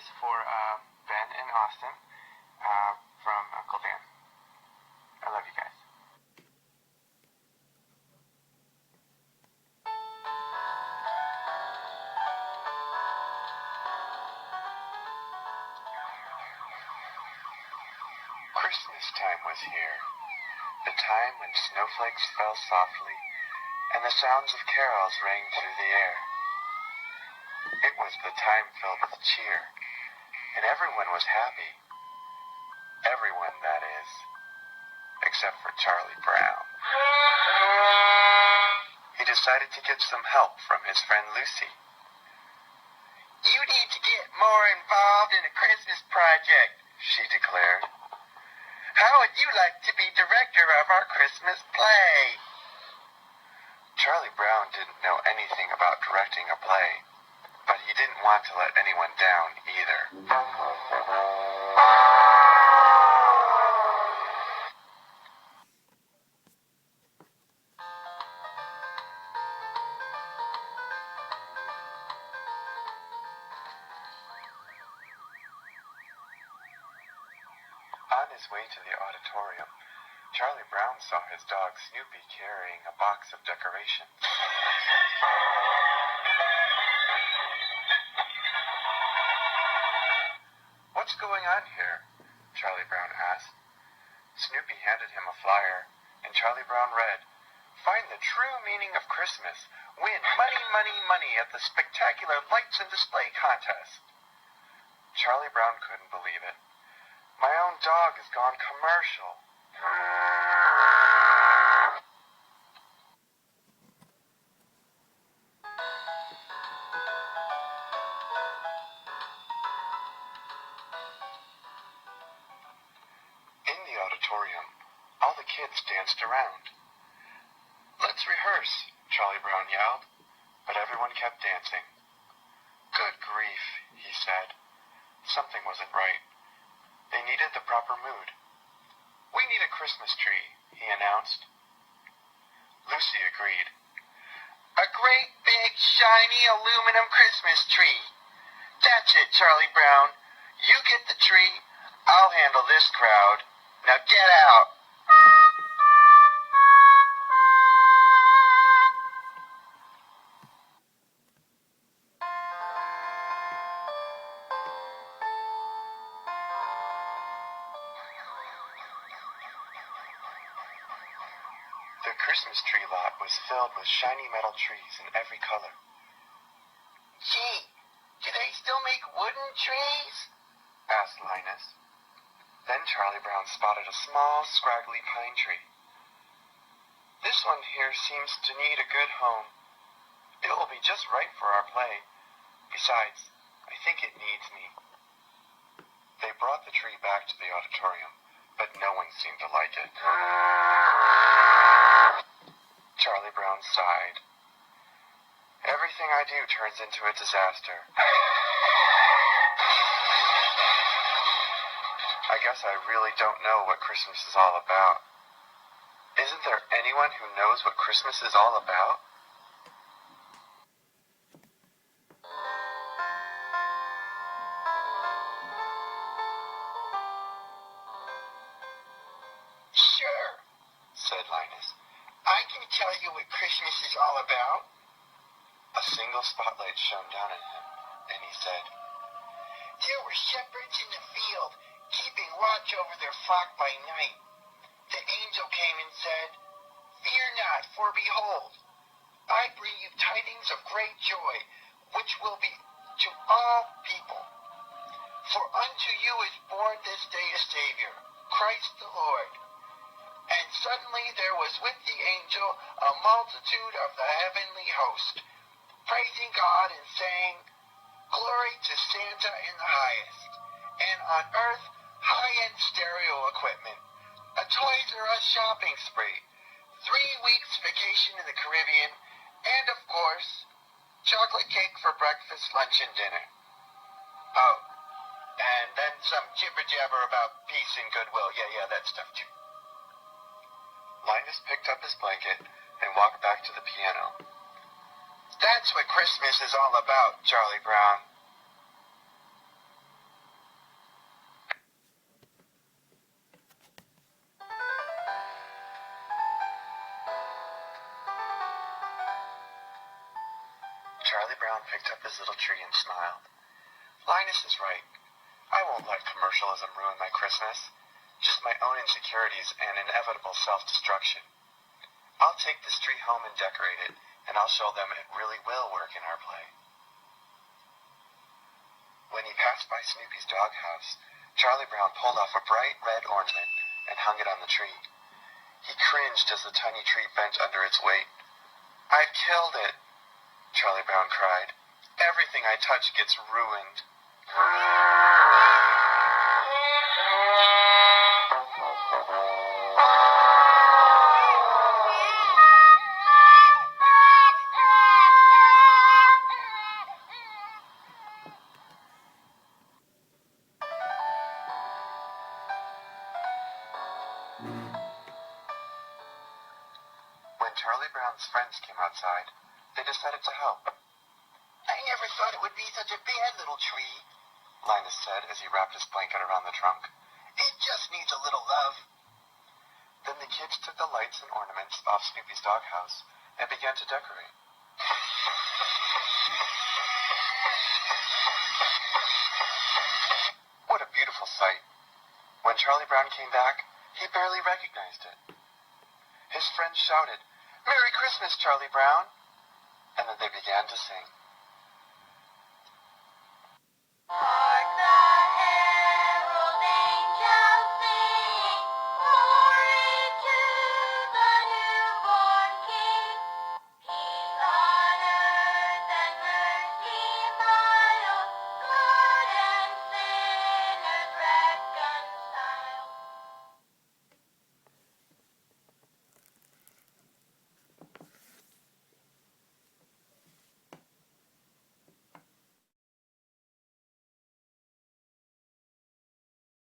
is for Ben and Austin from Uncle Dan. I love you guys. Christmas time was here, the time when snowflakes fell softly and the sounds of carols rang through the air. It was the time filled with cheer, and everyone was happy. Everyone, that is, except for Charlie Brown. He decided to get some help from his friend Lucy. "You need to get more involved in a Christmas project," she declared. "How would you like to be director of our Christmas play?" Charlie Brown didn't know anything about directing a play, but he didn't want to let anyone down either. On his way to the auditorium, Charlie Brown saw his dog Snoopy carrying a box of decorations. "What's going on here?" Charlie Brown asked. Snoopy handed him a flyer, and Charlie Brown read, "Find the true meaning of Christmas. Win money, money, money at the spectacular Lights and Display Contest." Charlie Brown couldn't believe it. "My own dog has gone commercial." In the auditorium, all the kids danced around. "Let's rehearse," Charlie Brown yelled, but everyone kept dancing. "Good grief," he said. Something wasn't right. They needed the proper mood. "We need a Christmas tree," he announced. Lucy agreed. "A great big shiny aluminum Christmas tree. That's it, Charlie Brown. You get the tree. I'll handle this crowd. Now get out." The Christmas tree lot was filled with shiny metal trees in every color. "Gee, do they still make wooden trees?" asked Linus. Then Charlie Brown spotted a small, scraggly pine tree. "This one here seems to need a good home. It will be just right for our play. Besides, I think it needs me." They brought the tree back to the auditorium, but no one seemed to like it. Charlie Brown sighed. "Everything I do turns into a disaster. I guess I really don't know what Christmas is all about. Isn't there anyone who knows what Christmas is all about?" "Sure," said Linus. "I can tell you what Christmas is all about." A single spotlight shone down at him, and he said, "There were shepherds in the field, keeping watch over their flock by night. The angel came and said, 'Fear not, for behold, I bring you tidings of great joy, which will be to all people. For unto you is born this day a Savior, Christ the Lord.' And suddenly there was with the angel a multitude of the heavenly host, praising God and saying, 'Glory to Santa in the highest, and on earth high-end stereo equipment, a Toys R Us shopping spree, 3 weeks vacation in the Caribbean, and of course, chocolate cake for breakfast, lunch, and dinner. Oh, and then some jibber-jabber about peace and goodwill. Yeah, that stuff too." Linus picked up his blanket and walked back to the piano. "That's what Christmas is all about, Charlie Brown." Charlie Brown picked up his little tree and smiled. Linus is right. I won't let commercialism ruin my Christmas. Just my own insecurities and inevitable self-destruction. I'll take this tree home and decorate it, and I'll show them it really will work in our play. When he passed by Snoopy's doghouse, Charlie Brown pulled off a bright red ornament and hung it on the tree. He cringed as the tiny tree bent under its weight. "I've killed it," Charlie Brown cried. "Everything I touch gets ruined." When Charlie Brown's friends came outside, they decided to help. "I never thought it would be such a bad little tree," Linus said as he wrapped his blanket around the trunk. "It just needs a little love." Then the kids took the lights and ornaments off Snoopy's doghouse and began to decorate. What a beautiful sight. When Charlie Brown came back, he barely recognized it. His friends shouted, "Merry Christmas, Charlie Brown!" And then they began to sing.